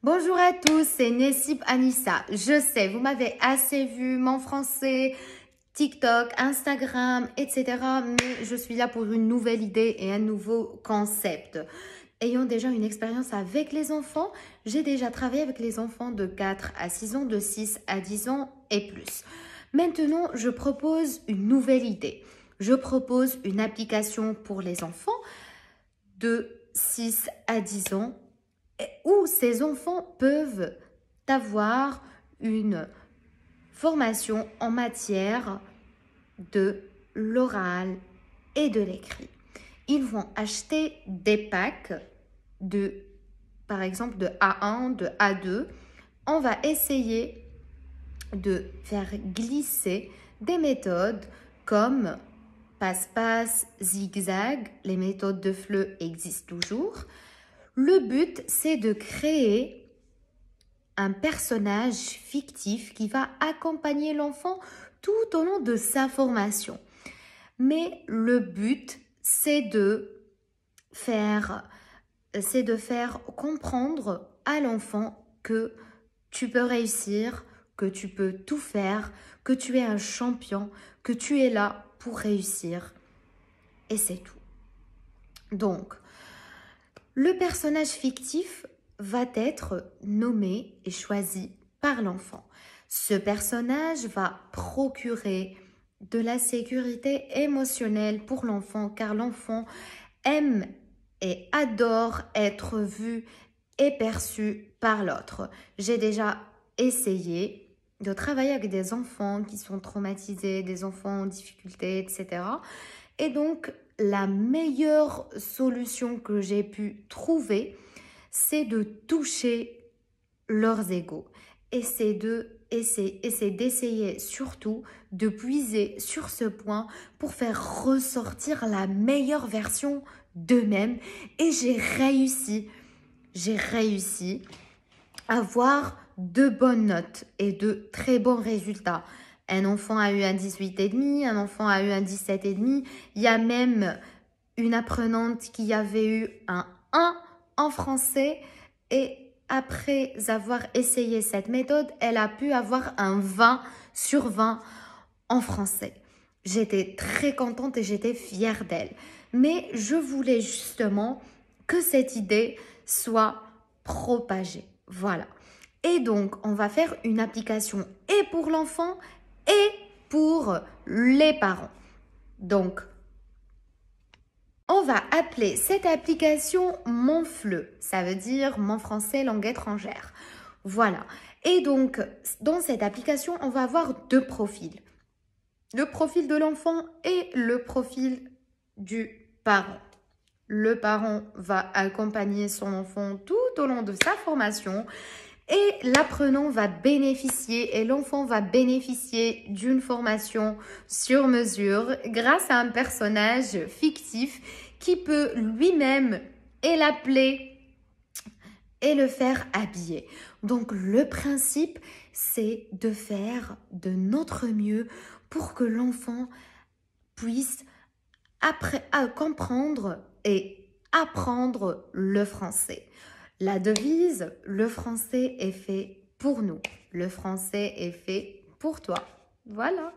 Bonjour à tous, c'est Nessib Anissa. Je sais, vous m'avez assez vu mon français, TikTok, Instagram, etc. Mais je suis là pour une nouvelle idée et un nouveau concept. Ayant déjà une expérience avec les enfants, j'ai déjà travaillé avec les enfants de 4 à 6 ans, de 6 à 10 ans et plus. Maintenant, je propose une nouvelle idée. Je propose une application pour les enfants de 6 à 10 ans où ces enfants peuvent avoir une formation en matière de l'oral et de l'écrit. Ils vont acheter des packs par exemple, de A1, de A2. On va essayer de faire glisser des méthodes comme passe-passe, zigzag. Les méthodes de FLE existent toujours. Le but, c'est de créer un personnage fictif qui va accompagner l'enfant tout au long de sa formation. Mais le but, c'est de faire comprendre à l'enfant que tu peux réussir, que tu peux tout faire, que tu es un champion, que tu es là pour réussir. Et c'est tout. Donc, le personnage fictif va être nommé et choisi par l'enfant. Ce personnage va procurer de la sécurité émotionnelle pour l'enfant car l'enfant aime et adore être vu et perçu par l'autre. J'ai déjà essayé de travailler avec des enfants qui sont traumatisés, des enfants en difficulté, etc. Et donc, la meilleure solution que j'ai pu trouver, c'est de toucher leurs égos. Et c'est d'essayer surtout de puiser sur ce point pour faire ressortir la meilleure version d'eux-mêmes. Et j'ai réussi à avoir de bonnes notes et de très bons résultats. Un enfant a eu un 18,5, un enfant a eu un 17,5. Il y a même une apprenante qui avait eu un 1 en français et après avoir essayé cette méthode, elle a pu avoir un 20 sur 20 en français. J'étais très contente et j'étais fière d'elle. Mais je voulais justement que cette idée soit propagée. Voilà. Et donc, on va faire une application et pour l'enfant et pour les parents. Donc, on va appeler cette application Mon FLE. Ça veut dire Mon français langue étrangère. Voilà. Et donc, dans cette application, on va avoir deux profils. Le profil de l'enfant et le profil du parent. Le parent va accompagner son enfant tout au long de sa formation et l'apprenant va bénéficier et l'enfant va bénéficier d'une formation sur mesure grâce à un personnage fictif qui peut lui-même et l'appeler et le faire habiller. Donc le principe, c'est de faire de notre mieux pour que l'enfant puisse comprendre et apprendre le français. La devise, le français est fait pour nous. Le français est fait pour toi. Voilà.